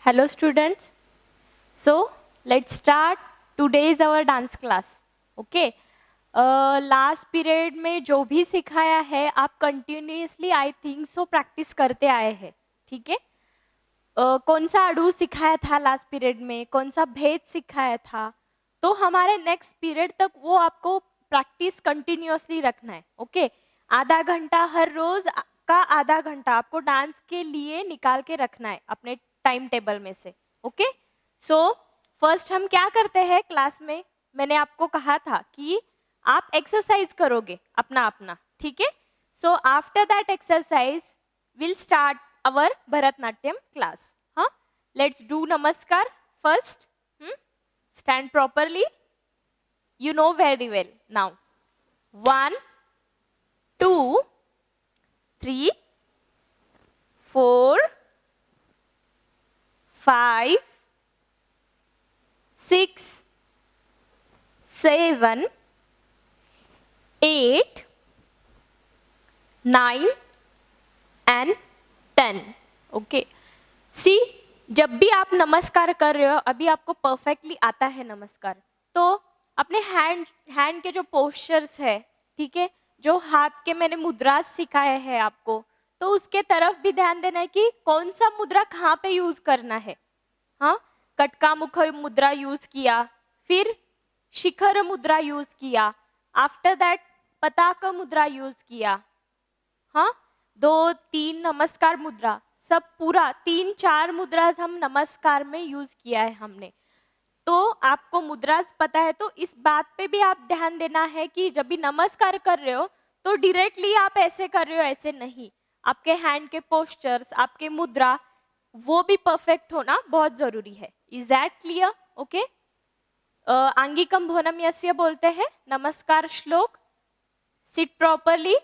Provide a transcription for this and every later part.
Hello students. So let's start. Today is our dance class. Okay. Last period में जो भी सिखाया है आप continuously I think so practice करते आए हैं. ठीक है. कौन सा अड़ू सिखाया था लास्ट पीरियड में, कौन सा भेद सिखाया था, तो हमारे नेक्स्ट पीरियड तक वो आपको प्रैक्टिस कंटिन्यूसली रखना है. ओके. आधा घंटा हर रोज का आधा घंटा आपको डांस के लिए निकाल के रखना है अपने टाइम टेबल में से. ओके. सो फर्स्ट हम क्या करते हैं क्लास में, मैंने आपको कहा था कि आप एक्सरसाइज करोगे अपना अपना. ठीक है. So after that exercise will start our Bharatanatyam class. हाँ, लेट्स डू नमस्कार first. Stand properly. You know very well now. 1, 2, 3, 4, 5, 6, 7, 8, 9 and 10. Okay. सी, जब भी आप नमस्कार कर रहे हो, अभी आपको परफेक्टली आता है नमस्कार, तो अपने हैंड के जो पोस्चर्स है, ठीक है, जो हाथ के मैंने मुद्रा सिखाए हैं आपको, तो उसके तरफ भी ध्यान देना है कि कौन सा मुद्रा कहाँ पे यूज करना है. हाँ, कटका मुख मुद्रा यूज किया, फिर शिखर मुद्रा यूज किया, आफ्टर दैट पताका मुद्रा यूज किया. हाँ, 2, 3 नमस्कार मुद्रा, सब पूरा 3-4 मुद्रा हम नमस्कार में यूज किया है हमने. तो आपको मुद्रास पता है, तो इस बात पे भी आप ध्यान देना है कि जब भी नमस्कार कर रहे हो तो डायरेक्टली आप ऐसे कर रहे हो, ऐसे नहीं. आपके हैंड के पोस्चर्स, आपके मुद्रा, वो भी परफेक्ट होना बहुत जरूरी है. Is that clear? Okay. आंगिकम Bhaona यस्य बोलते हैं नमस्कार श्लोक. Seat properly.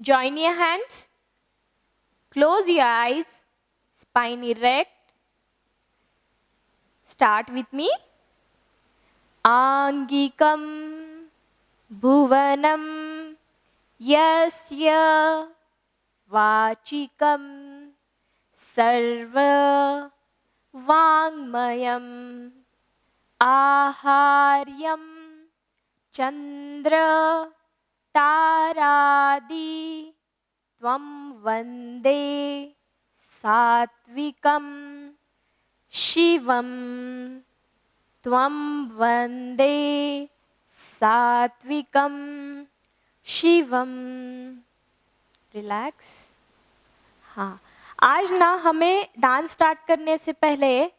Join your hands. Close your eyes. Spine erect. Start with me. Angikam bhuvanam yasya vachikam sarva vangmayam aharyam chandra taradi tvam vande satvikam Shivam त्वं वंदे सात्विकम शिवम. रिलैक्स. हाँ, आज ना हमें डांस स्टार्ट करने से पहले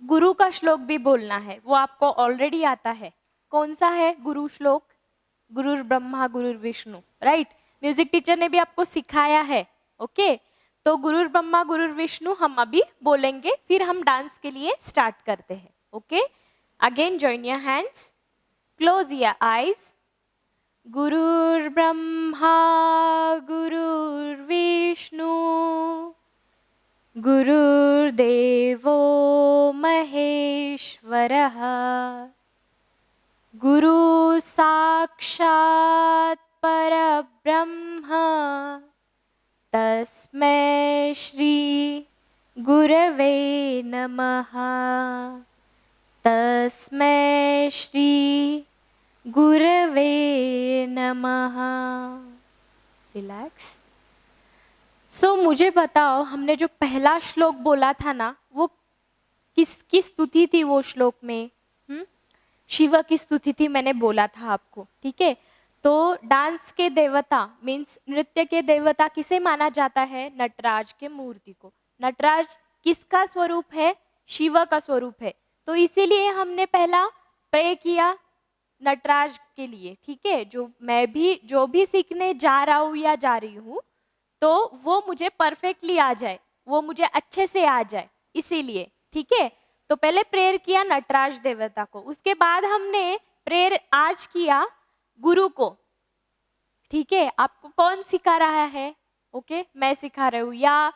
गुरु का श्लोक भी बोलना है. वो आपको ऑलरेडी आता है. कौन सा है गुरु श्लोक? गुरुर् ब्रह्मा गुरुर् विष्णु. राइट. म्यूजिक टीचर ने भी आपको सिखाया है. ओके. तो गुरुर् ब्रह्मा गुरुर् विष्णु हम अभी बोलेंगे, फिर हम डांस के लिए स्टार्ट करते हैं. Okay. Again join your hands. Close your eyes. गुरुर् ब्रह्मा गुरुर् विष्णु गुरुर्देवो महेश्वरः गुरु साक्षात् परब्रह्म तस्मै श्री गुरवे नमः. तस्मै श्री गुरवे नमः. रिलैक्स. सो मुझे बताओ, हमने जो पहला श्लोक बोला था ना, वो किसकी स्तुति थी? वो श्लोक में शिव की स्तुति थी, मैंने बोला था आपको. ठीक है. तो डांस के देवता मीन्स नृत्य के देवता किसे माना जाता है? नटराज के मूर्ति को. नटराज किसका स्वरूप है? शिव का स्वरूप है. तो इसीलिए हमने पहला प्रे किया नटराज के लिए. ठीक है. जो भी सीखने जा रहा हूँ या जा रही हूँ, तो वो मुझे परफेक्टली आ जाए, वो मुझे अच्छे से आ जाए, इसीलिए. ठीक है. तो पहले प्रेयर किया नटराज देवता को, उसके बाद हमने प्रेयर आज किया गुरु को. ठीक है. आपको कौन सिखा रहा है? ओके, मैं सिखा रही हूँ, या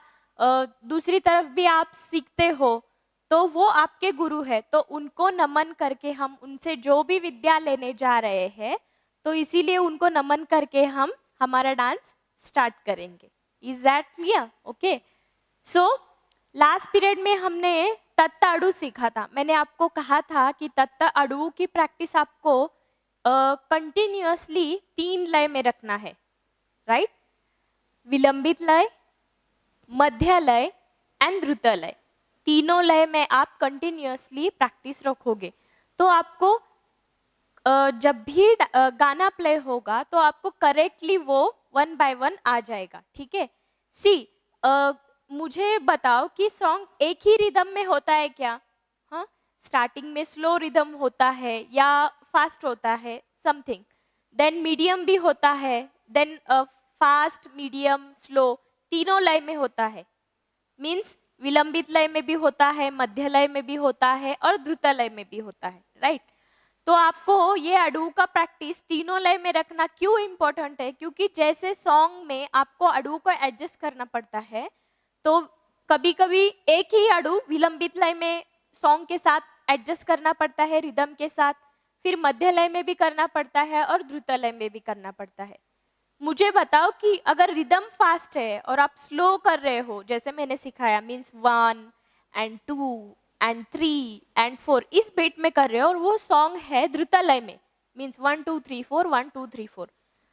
दूसरी तरफ भी आप सीखते हो, तो वो आपके गुरु है, तो उनको नमन करके हम उनसे जो भी विद्या लेने जा रहे हैं, तो इसीलिए उनको नमन करके हम हमारा डांस स्टार्ट करेंगे. Is that clear? Okay. So last period में हमने तत्त अड़ु सीखा था। मैंने आपको कहा था कि तत्त अड़ु की प्रैक्टिस आपको कंटिन्यूअसली 3 लय में रखना है, राइट? विलंबित लय, मध्य लय एंड द्रुत लय। तीनों लय में आप कंटिन्यूअसली प्रैक्टिस रखोगे तो आपको जब भी गाना प्ले होगा तो आपको करेक्टली वो 1 बाय 1 आ जाएगा, ठीक है? सी, मुझे बताओ कि सॉन्ग एक ही रिदम में होता है क्या? हाँ, स्टार्टिंग में स्लो रिदम होता है या फास्ट होता है, समथिंग, देन मीडियम भी होता है, देन फास्ट, मीडियम, स्लो तीनों लय में होता है। मीन्स विलंबित लय में भी होता है, मध्य लय में भी होता है और द्रुत लय में भी होता है, राइट? तो आपको ये अड़ू का प्रैक्टिस तीनों लय में रखना क्यों इम्पोर्टेंट है? क्योंकि जैसे सॉन्ग में आपको अड़ू को एडजस्ट करना पड़ता है, तो कभी कभी एक ही अड़ू विलंबित लय में सॉन्ग के साथ एडजस्ट करना पड़ता है, रिदम के साथ, फिर मध्य लय में भी करना पड़ता है और द्रुत लय में भी करना पड़ता है। मुझे बताओ कि अगर रिदम फास्ट है और आप स्लो कर रहे हो, जैसे मैंने सिखाया, मीन्स 1 एंड 2 एंड 3 एंड 4 इस बीट में कर रहे हो और वो सॉन्ग है द्रुत लय में, मीन्स 1 2 3 4 1 2 3 4,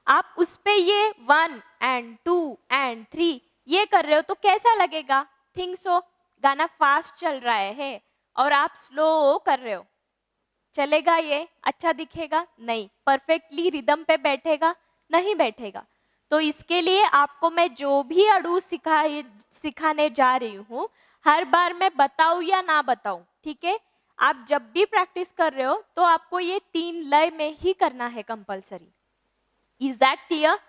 आप उस पे ये 1 एंड 2 एंड 3 ये कर रहे हो तो कैसा लगेगा? थिंक सो, गाना फास्ट चल रहा है और आप स्लो कर रहे हो, चलेगा? ये अच्छा दिखेगा? नहीं। परफेक्टली रिदम पे बैठेगा? नहीं बैठेगा। तो इसके लिए आपको मैं जो भी अड़ू सिखाने जा रही हूँ, हर बार मैं बताऊं या ना बताऊं, ठीक है? आप जब भी प्रैक्टिस कर रहे हो तो आपको ये 3 लय में ही करना है compulsory. Is that clear?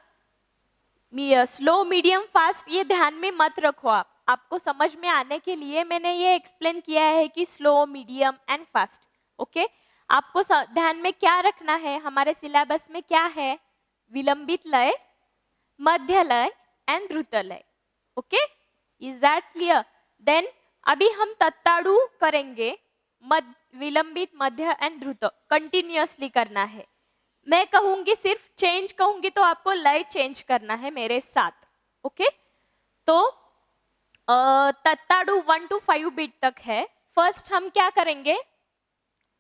Slow, medium, fast ये ध्यान में मत रखो आप, आपको समझ में आने के लिए मैंने ये एक्सप्लेन किया है कि slow, medium and fast, okay? आपको ध्यान में क्या रखना है? हमारे सिलेबस में क्या है? विलंबित लय, मध्य लय एंड द्रुत लय, okay? Is that clear? Then अभी हम तत्ताड़ू करेंगे, विलंबित, मध्य एंड द्रुत कंटिन्यूअसली करना है। मैं कहूंगी, सिर्फ चेंज कहूंगी तो आपको लय चेंज करना है मेरे साथ, ओके? तो तत्ताड़ू 1 to 5 बीट तक है। फर्स्ट हम क्या करेंगे,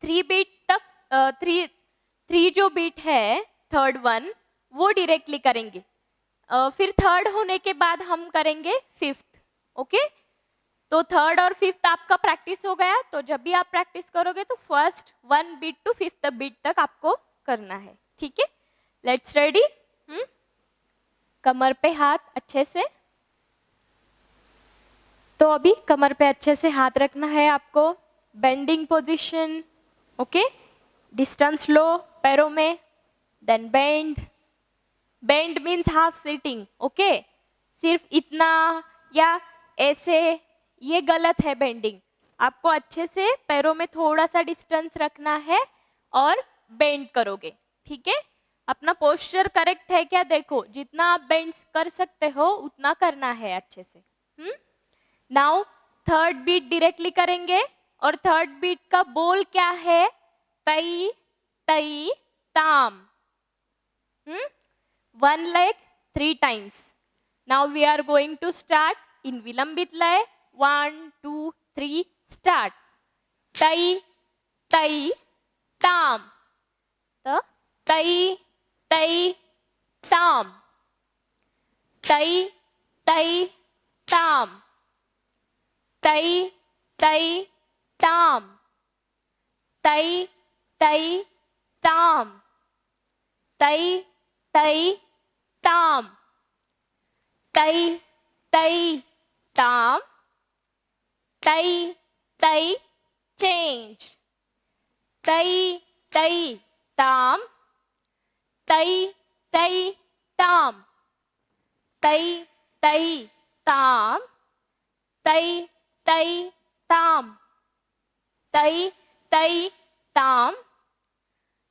3 बीट तक, 3 जो बीट है, थर्ड वन वो डायरेक्टली करेंगे, फिर थर्ड होने के बाद हम करेंगे फिफ्थ, ओके? तो थर्ड और फिफ्थ आपका प्रैक्टिस हो गया। तो जब भी आप प्रैक्टिस करोगे तो first 1 beat to 5th beat तक आपको करना है, ठीक है? Let's ready. कमर पे हाथ अच्छे से, तो अभी कमर पे अच्छे से हाथ रखना है आपको, बेंडिंग पोजीशन, ओके? डिस्टेंस लो पैरों में, then bend. Bend means half sitting, okay? सिर्फ इतना या ऐसे, ये गलत है बेंडिंग। आपको अच्छे से पैरों में थोड़ा सा डिस्टेंस रखना है और बेंड करोगे, ठीक है? अपना पोस्चर करेक्ट है क्या देखो, जितना आप बेंड कर सकते हो उतना करना है अच्छे से। नाउ थर्ड बीट डायरेक्टली करेंगे और थर्ड बीट का बोल क्या है? तई तई ताम। 1 leg 3 times. Now we are going to start in Vilambit lay. 1 2 3 start. Tai tai tam. The tai tai tam. Tai tai tam. Tai tai tam. Tai tai tam. Tai tai tam. Tai tai tam. Tai tai change. Tai tai tam. Tai tai tam. Tai tai tam. Tai tai tam. Tai tai tam.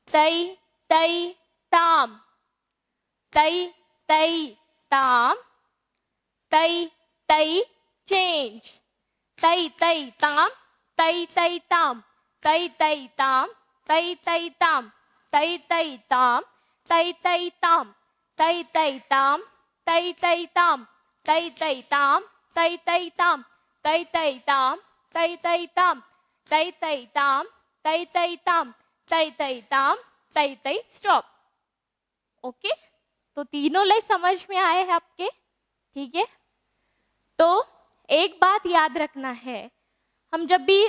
Tai tai tam. Tai tai tam. Tai tai change. Tai tai tam. Tai tai tam. Tai tai tam. Tai tai tam. Tai tai tam. Tai tai tam. Tai tai tam. Tai tai tam. Tai tai tam. Tai tai tam. तै तै ताम, तै तै ताम, तै तै ताम, तै तै ताम, तै तै ताम, तै तै स्टॉप। ओके, तो तीनों लय समझ में आए हैं आपके? ठीक है, तो एक बात याद रखना है, हम जब भी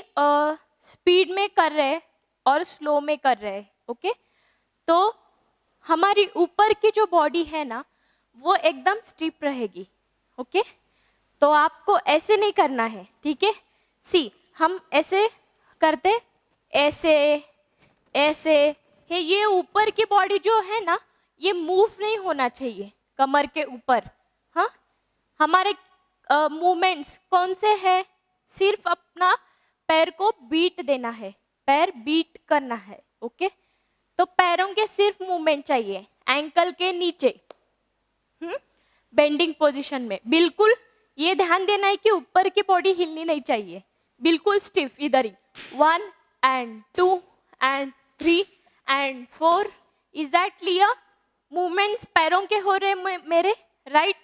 स्पीड में कर रहे और स्लो में कर रहे, ओके, तो हमारी ऊपर की जो बॉडी है ना वो एकदम स्टिफ रहेगी। ओके, तो आपको ऐसे नहीं करना है, ठीक है। सी, हम ऐसे करते, ऐसे ऐसे है, ये ऊपर की बॉडी जो है ना ये मूव नहीं होना चाहिए कमर के ऊपर। हाँ, हमारे मूवमेंट्स कौन से हैं? सिर्फ अपना पैर को बीट देना है, पैर बीट करना है। ओके, तो पैरों के सिर्फ मूवमेंट चाहिए, एंकल के नीचे, बेंडिंग पोजीशन में। बिल्कुल ये ध्यान देना है कि ऊपर की बॉडी हिलनी नहीं चाहिए, बिल्कुल स्टिफ इधर ही। 1 and 2 and 3 and 4, is that clear? Movements पैरों के हो रहे मेरे, राइट?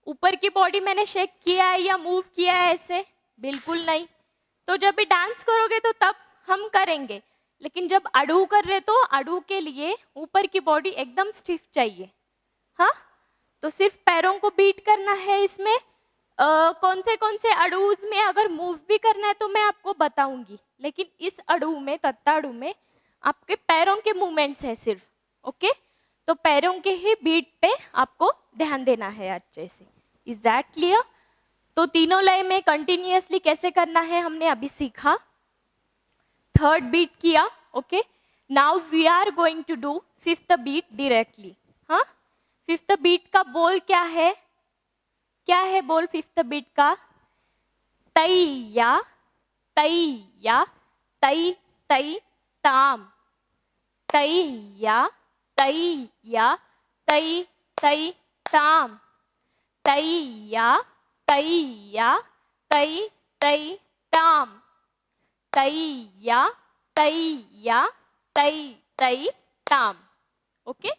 ऊपर की बॉडी मैंने शेक किया है या मूव किया है ऐसे? बिल्कुल नहीं। तो जब भी डांस करोगे तो तब हम करेंगे, लेकिन जब अड़ू कर रहे तो अड़ू के लिए ऊपर की बॉडी एकदम स्टिफ चाहिए। हाँ, तो सिर्फ पैरों को बीट करना है इसमें। कौन से अड़ूज में अगर मूव भी करना है तो मैं आपको बताऊंगी, लेकिन इस अड़ू में, तत्ता अड़ू में आपके पैरों के मूवमेंट्स है सिर्फ। ओके, तो पैरों के ही बीट पे आपको ध्यान देना है अच्छे से। Is that clear? तो तीनों लय में कंटिन्यूअसली कैसे करना है हमने अभी सीखा। थर्ड बीट किया। Okay, now we are going to do fifth beat directly. हाँ, फिफ्थ बीट का बोल क्या है? क्या है बोल फिफ्थ बीट का? तैया तैया तै तै ताम, तैया तैया तै तै ताम, तैया तैया तै तै ताम, तैया तैया तै तै ताम। Okay,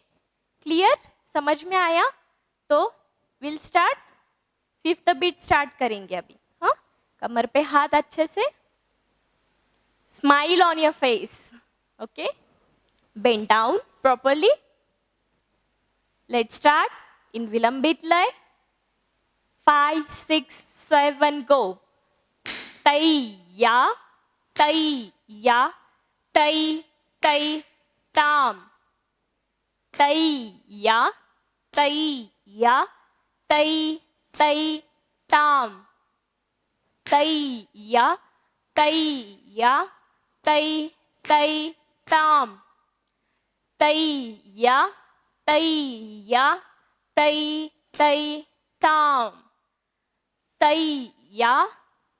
clear? समझ में आया? तो will start, fifth beat start करेंगे अभी। हाँ, कमर पे हाथ अच्छे से, smile on your face. Okay, bend down properly. Let's start in विलंबित लय। 5 6 7 गो। तैया तैया तै तै ताम, तैया तैया तै तै ताम, तैया तैया तै तै ताम, तैया तैया तै तै ताम, तैया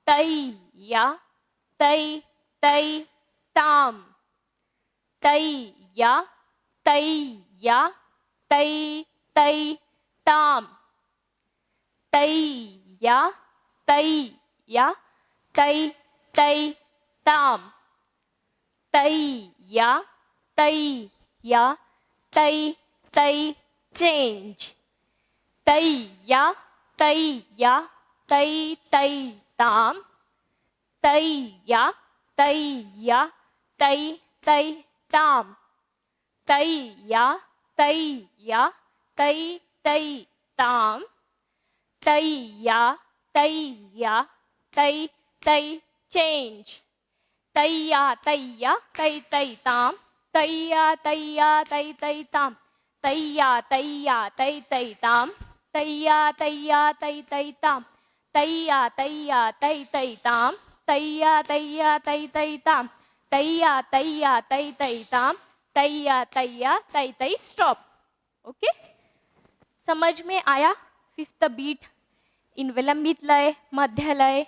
तैया तै तै ताम, तैया तैया तै तै ताम, तैया तैया तै तै ताम, तैया तैया तै तै चेंज, तैया तैया तै तै ताम, तैया तैया तै तै ताम, तैया तैया तै तै ताम, तैया तैया तै तै चेंज, तैया तैया तै तै ताम, तैया तैया तै तै ताम, तैया तैया तै तै ताम, तैया तैया तै तै ताम, तैया तैया तै तै ताम, तैया तैया तै तै ताम, तैया तैया तै तै ताम, तैया तैया तै तै स्टॉप। ओके, समझ में आया? फिफ्थ बीट इन विलंबित लय, मध्य लय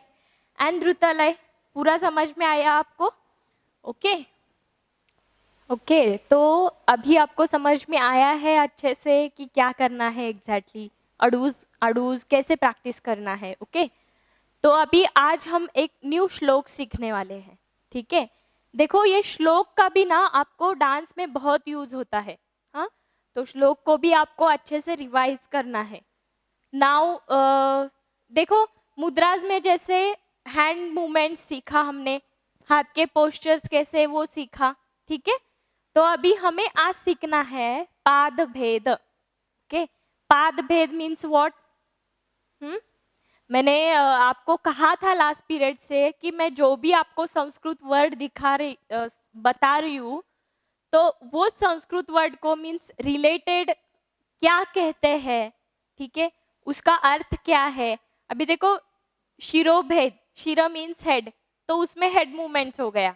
एंड द्रुत लय, पूरा समझ में आया आपको? ओके ओके, तो अभी आपको समझ में आया है अच्छे से कि क्या करना है एग्जैक्टली, अड़ूज अड़ूज कैसे प्रैक्टिस करना है। ओके, तो अभी आज हम एक न्यू श्लोक सीखने वाले हैं। ठीक है, देखो ये श्लोक का भी ना आपको डांस में बहुत यूज होता है। हाँ, तो श्लोक को भी आपको अच्छे से रिवाइज करना है। नाउ देखो मुद्राज में जैसे हैंड मूवमेंट सीखा हमने, हाथ के पोस्चर्स कैसे वो सीखा, ठीक है। तो अभी हमें आज सीखना है पाद भेद। ओके, पाद भेद मीन्स व्हाट? मैंने आपको कहा था लास्ट पीरियड से कि मैं जो भी आपको संस्कृत वर्ड बता रही हूँ, तो वो संस्कृत वर्ड को मीन्स रिलेटेड क्या कहते हैं, ठीक है, उसका अर्थ क्या है। अभी देखो, शिरोभेद, शिरो मीन्स हेड, तो उसमें हेड मूवमेंट्स हो गया।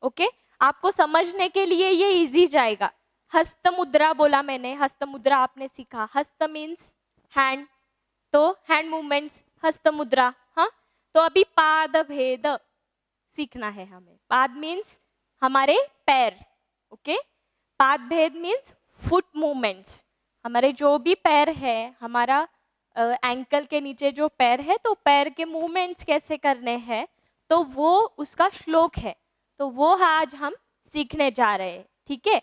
ओके, आपको समझने के लिए ये इजी जाएगा। हस्त मुद्रा बोला मैंने, हस्त मुद्रा आपने सीखा, हस्त मीन्स हैंड, तो हैंड मूवमेंट्स, हस्त मुद्रा। हाँ, तो अभी पाद भेद सीखना है हमें। पाद मीन्स हमारे पैर, ओके। पाद भेद मीन्स फुट मूवमेंट्स, हमारे जो भी पैर है, हमारा एंकल के नीचे जो पैर है, तो पैर के मूवमेंट्स कैसे करने हैं, तो वो उसका श्लोक है, तो वो आज हम सीखने जा रहे हैं, ठीक है।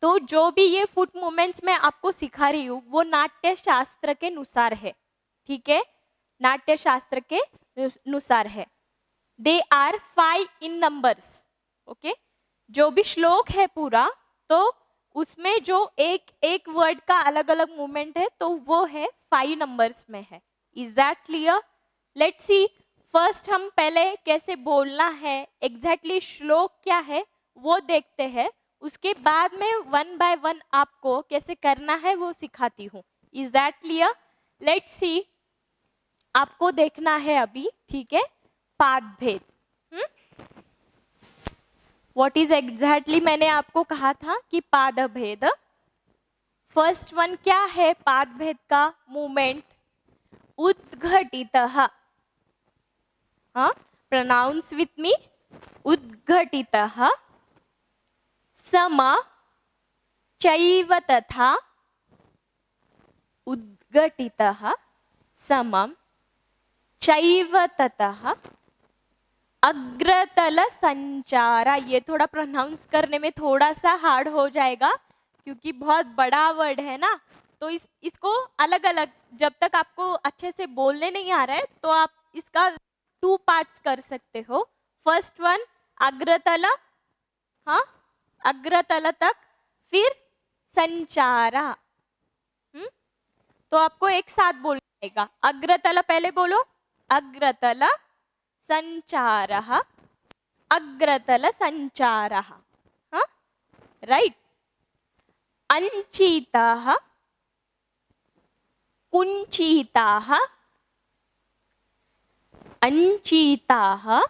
तो जो भी ये फुट मूवमेंट्स मैं आपको सिखा रही हूँ वो नाट्य शास्त्र के अनुसार है, ठीक है, नाट्य शास्त्र के अनुसार है। They are 5 in numbers, okay. जो भी श्लोक है पूरा, तो उसमें जो एक एक वर्ड का अलग अलग मूवमेंट है, तो वो है 5 नंबर्स में है। Is that clear? Let's see, first हम पहले कैसे बोलना है, एग्जैक्टली श्लोक क्या है वो देखते हैं, उसके बाद में 1 बाय 1 आपको कैसे करना है वो सिखाती हूँ। Is that clear? Let's see, आपको देखना है अभी, ठीक है, पाद भेद। व्हाट इज एग्जैक्टली मैंने आपको कहा था कि पाद भेद, फर्स्ट वन क्या है पाद भेद का मूवमेंट? उद्घटितः, हाँ, प्रोनाउंस विथ मी, उद्घटितः, सम चैव तथा, उद्घटितः समम चैव ततः, अग्रतल संचारा। ये थोड़ा प्रोनाउंस करने में थोड़ा सा हार्ड हो जाएगा क्योंकि बहुत बड़ा वर्ड है ना, तो इसको अलग अलग, जब तक आपको अच्छे से बोलने नहीं आ रहा है तो आप इसका 2 पार्ट्स कर सकते हो। फर्स्ट वन अग्रतल, हाँ, अग्रतल तक, फिर संचारा। तो आपको एक साथ बोलना पड़ेगा। अग्रतल पहले बोलो, अग्रतल संचारः, अग्रतल संचारः, हाँ, राइट। अंचिताः, कुंचिताः, अंचिताः,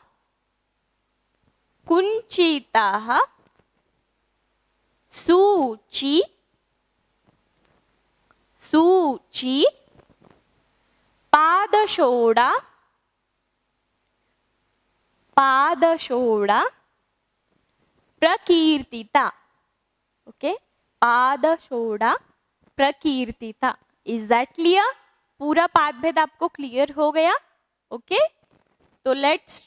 कुंचिताः, सूची, सूची, पादशोडा, पादशोडा, प्रकीर्तिता, ओके, पादशोडा, प्रकीर्तिता। Is that clear? पूरा पाद भेद आपको क्लियर हो गया? ओके, तो लेट्स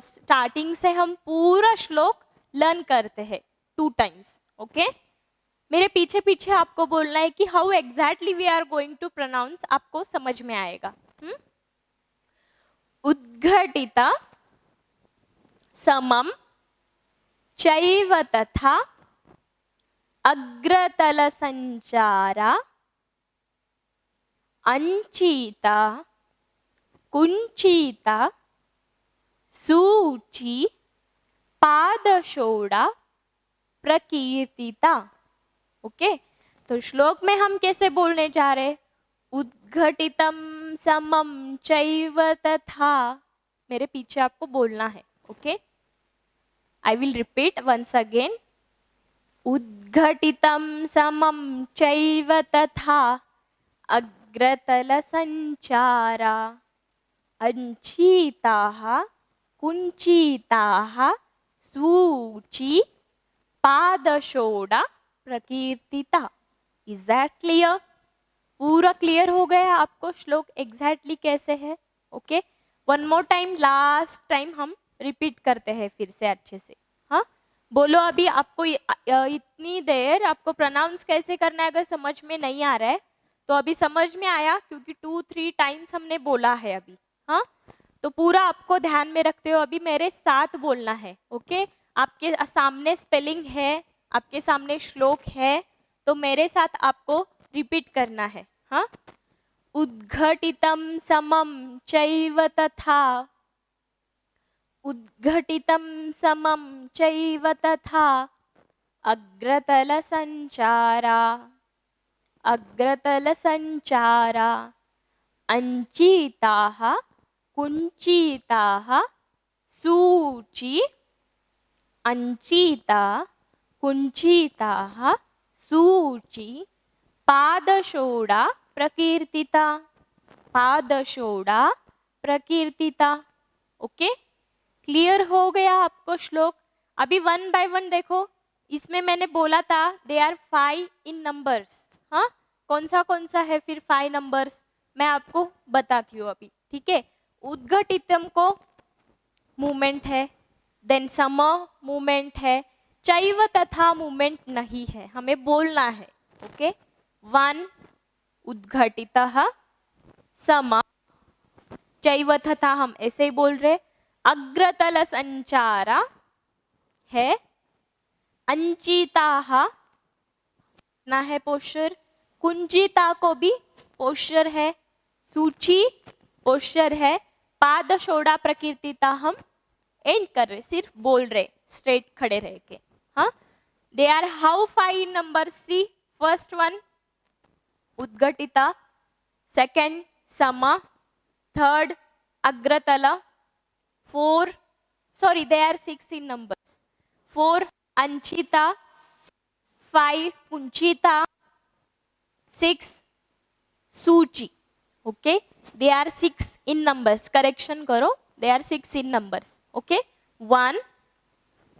स्टार्टिंग से हम पूरा श्लोक लर्न करते हैं 2 टाइम्स, ओके। मेरे पीछे पीछे आपको बोलना है कि how exactly we are going to pronounce, आपको समझ में आएगा। उद्घटिता, समम चैव तथा, अग्रतल संचारा, अंचिता, कुंचिता, सूची, पादशोडा, प्रकीर्तिता। ओके, तो श्लोक में हम कैसे बोलने जा रहे? उद्घटितम समम चैव तथा, मेरे पीछे आपको बोलना है, okay. I will repeat once again. उद्घटितम समम चैव तथा, अग्रतल संचारा, अंचिताः, कुंचिताः, सूची, पादशोडा, प्रकीर्तिता। Is that clear? पूरा क्लियर हो गया आपको श्लोक एग्जैक्टली कैसे है? Okay, one more time, last time हम रिपीट करते हैं फिर से अच्छे से। हाँ, बोलो अभी आपको इतनी देर आपको प्रोनाउंस कैसे करना है, अगर समझ में नहीं आ रहा है तो अभी समझ में आया क्योंकि 2-3 टाइम्स हमने बोला है अभी। हाँ, तो पूरा आपको ध्यान में रखते हो अभी मेरे साथ बोलना है, ओके। आपके सामने स्पेलिंग है, आपके सामने श्लोक है, तो मेरे साथ आपको रिपीट करना है। हाँ, उद्घटितं समं चैव तथा, उद्घटितं समं चैव तथा, अग्रतलसञ्चारा, अग्रतलसञ्चारा, अञ्चिताः कुञ्चिताः सूची, अञ्चिता कुञ्चिताः सूची, पादशोडा प्रकीर्तिता, पादशोडा प्रकीर्तिता। ओके, क्लियर हो गया आपको श्लोक? अभी वन बाय वन देखो। इसमें मैंने बोला था दे आर 5 इन नंबर्स। हाँ, कौन सा है फिर 5 नंबर्स, मैं आपको बताती हूँ अभी, ठीक है। उद्घटितम को मूवमेंट है, देन सम मूवमेंट है, चैव तथा मूवमेंट नहीं है, हमें बोलना है। ओके, 1 उद्घटितः, सम, चैव तथा हम ऐसे ही बोल रहे। अग्रतल संचारा है, अंचिताः ना है पोस्चर, कुंजिता को भी पोस्चर है, सूची पोस्चर है, पादशोडा प्रकीर्तिता हम एंड कर रहे, सिर्फ बोल रहे स्ट्रेट खड़े रह के। हाँ, they are how 5 number? See, first one उद्घटिता, सेकंड सम, थर्ड अग्रतला, 4 sorry they are 6 in numbers, 4 अंचिता, 5 कुंचिता, 6 सूची। Okay, they are 6 in numbers, correction करो, they are 6 in numbers। Okay, 1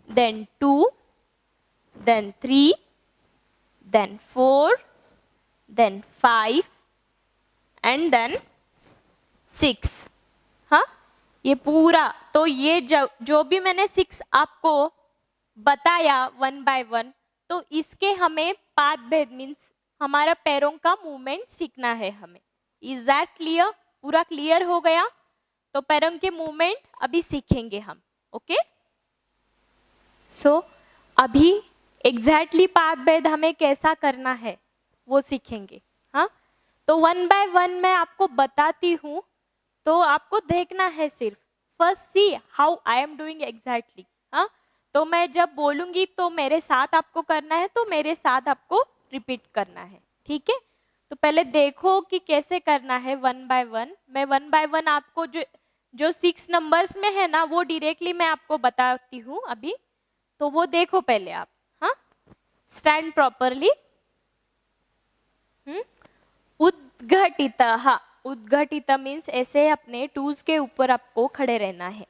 then 2 then 3 then 4 then 5 and then 6। हाँ, ये पूरा, तो ये जो भी मैंने 6 आपको बताया 1 बाय 1, तो इसके हमें पाद भेद मीन्स हमारा पैरों का मूवमेंट सीखना है हमें। Is that clear? पूरा क्लियर हो गया? तो पैरों के मूवमेंट अभी सीखेंगे हम। ओके, सो अभी एग्जैक्टली पाद भेद हमें कैसा करना है वो सीखेंगे। हाँ, तो 1 बाय 1 मैं आपको बताती हूँ, तो आपको देखना है सिर्फ। First see how I am doing exactly. हाँ, तो मैं जब बोलूंगी तो मेरे साथ आपको करना है, तो मेरे साथ आपको रिपीट करना है, ठीक है। तो पहले देखो कि कैसे करना है 1 बाय 1। मैं 1 बाय 1 आपको जो 6 नंबर्स में है ना, वो डायरेक्टली मैं आपको बताती हूँ अभी, तो वो देखो पहले आप। हाँ, स्टैंड प्रॉपरली। उद्घटितः, उद्घटित मीन्स ऐसे अपने टूज के ऊपर आपको खड़े रहना है।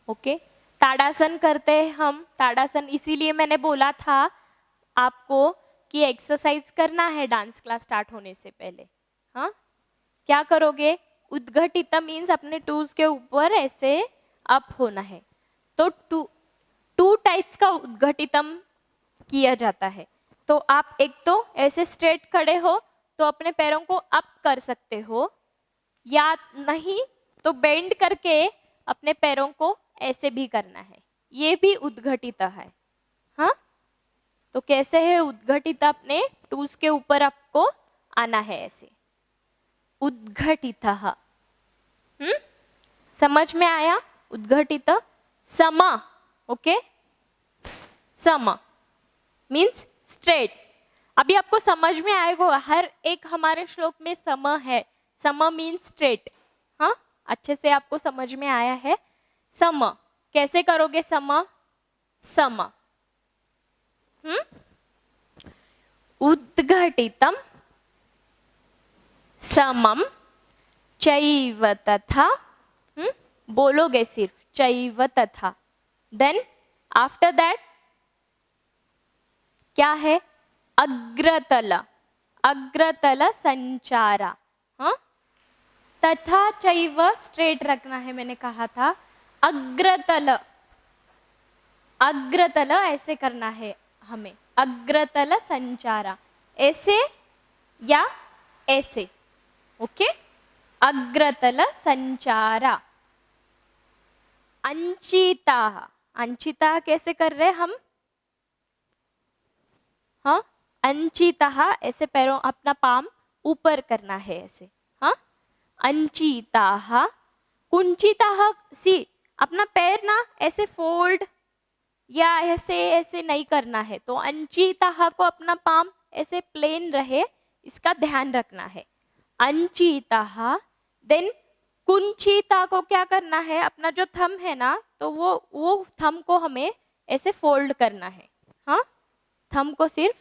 ओके, ताड़ासन करते हैं हम। ताड़ासन इसीलिए मैंने बोला था आपको कि एक्सरसाइज करना है डांस क्लास स्टार्ट होने से पहले। हाँ, क्या करोगे? उद्घटित मीन्स अपने टूज के ऊपर ऐसे अप होना है। तो टू टाइप्स का उद्घटितम किया जाता है। तो आप एक तो ऐसे स्ट्रेट खड़े हो तो अपने पैरों को अप कर सकते हो, या नहीं तो बेंड करके अपने पैरों को ऐसे भी करना है, ये भी उद्घटित है। हाँ, तो कैसे है उद्घटित? अपने टूज के ऊपर आपको आना है ऐसे, उद्घटित। समझ में आया? उद्घटित। सम, ओके, सम मीन्स स्ट्रेट। अभी आपको समझ में आएगा, हर एक हमारे श्लोक में सम है। सम मीन्स स्ट्रेट। हाँ, अच्छे से आपको समझ में आया है? सम कैसे करोगे? सम, सम, उद्घटितम, समम, चैव तथा, बोलोगे सिर्फ चैव तथा। देन आफ्टर दैट क्या है? अग्रतल, अग्रतल संचारा। हाँ, तथा चैव स्ट्रेट रखना है, मैंने कहा था। अग्रतल, अग्रतल ऐसे करना है हमें, अग्रतल संचारा, ऐसे या ऐसे। ओके, अग्रतल संचारा। अंचिता, अंचिता कैसे कर रहे हैं हम? हाँ, अंचिता, ऐसे पैरों अपना पाम ऊपर करना है ऐसे। हाँ, अंचिता। कुंचिता, सी अपना पैर ना ऐसे फोल्ड या ऐसे ऐसे नहीं करना है, तो अंचिता को अपना पाम ऐसे प्लेन रहे, इसका ध्यान रखना है। अंचिता। देन कुंचिता को क्या करना है, अपना जो थंब है ना, तो वो थंब को हमें ऐसे फोल्ड करना है। हाँ, थंब को सिर्फ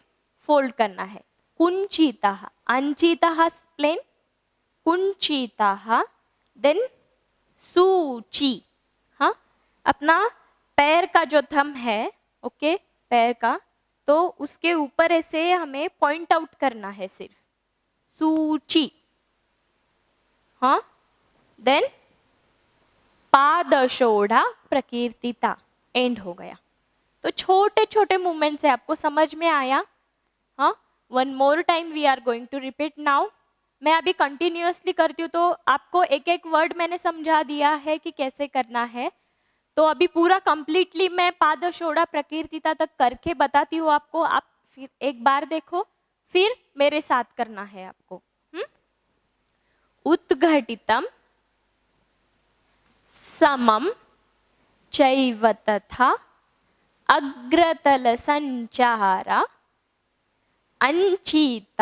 फोल्ड करना है। कुंचिता, अंचिता प्लेन, कुंचिता। देन सूची। हाँ, अपना पैर का जो थंब है, ओके, पैर का, तो उसके ऊपर ऐसे हमें पॉइंट आउट करना है सिर्फ, सूची। हाँ, देन पादशोढ़ा प्रकीर्तिता, एंड हो गया। तो छोटे छोटे मूवमेंट से आपको समझ में आया? हाँ, one more time we are going to repeat now. मैं अभी कंटिन्यूअसली करती हूँ, तो आपको एक एक वर्ड मैंने समझा दिया है कि कैसे करना है। तो अभी पूरा कंप्लीटली मैं पादशोढ़ा प्रकीर्तिता तक करके बताती हूँ आपको। आप फिर एक बार देखो, फिर मेरे साथ करना है आपको। उद्घटितम समम चैव तथा अग्रतल संचार अंचित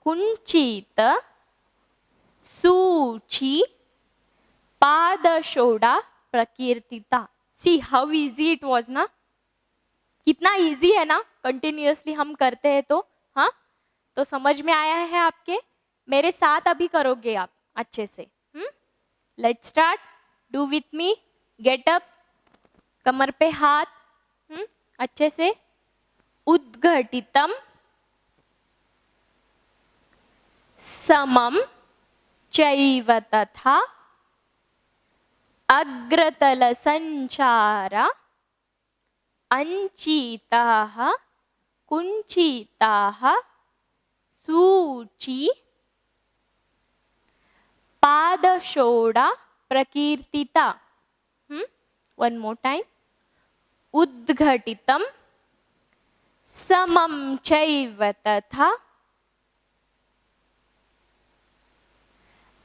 कुंचित सूची पादशोढ़ा प्रकीर्तिता। See how easy it was ना, कितना इजी है ना, कंटिन्यूअसली हम करते हैं तो। हाँ, तो समझ में आया है आपके? मेरे साथ अभी करोगे आप अच्छे से। Let's start, do with me, get up, कमर पे हाथ, अच्छे से। उद्घटितम समम चैव तथा अग्रतल संचार अंचिताः कुंचिताः सूची पादशोढ़ा प्रकीर्तिता। One more time. उद्घटितम समम चैव तथा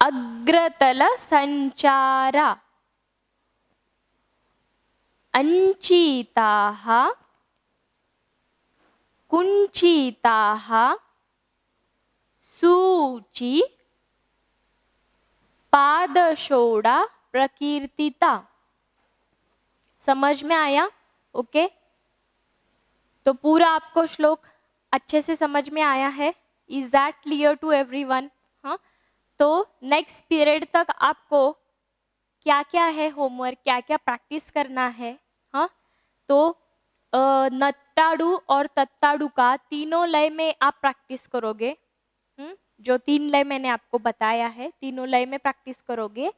अग्रतल संचारा अंचिताः कुंचिताः सूची पादशोढ़ा प्रकीर्तिता। समझ में आया? ओके, तो पूरा आपको श्लोक अच्छे से समझ में आया है? Is that clear to everyone? हाँ, तो नेक्स्ट पीरियड तक आपको क्या क्या है होमवर्क, क्या क्या प्रैक्टिस करना है। हाँ, तो नट्टाडु और तत्ताडु का तीनों लय में आप प्रैक्टिस करोगे। जो 3 लय मैंने आपको बताया है, तीनों लय में प्रैक्टिस करोगे।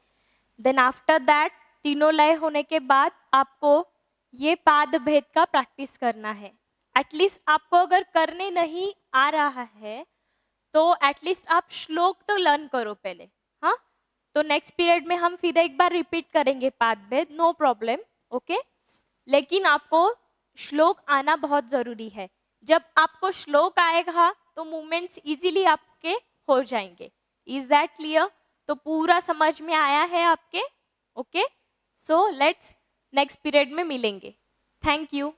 देन आफ्टर दैट, तीनों लय होने के बाद आपको ये पाद भेद का प्रैक्टिस करना है। एटलीस्ट आपको अगर करने नहीं आ रहा है तो एटलीस्ट आप श्लोक तो लर्न करो पहले। हाँ, तो नेक्स्ट पीरियड में हम फिर एक बार रिपीट करेंगे पाद भेद, नो प्रॉब्लम, ओके। लेकिन आपको श्लोक आना बहुत जरूरी है। जब आपको श्लोक आएगा तो मूवमेंट्स इजीली आपके हो जाएंगे। Is that clear? तो पूरा समझ में आया है आपके? Okay, so let's next period में मिलेंगे। Thank you.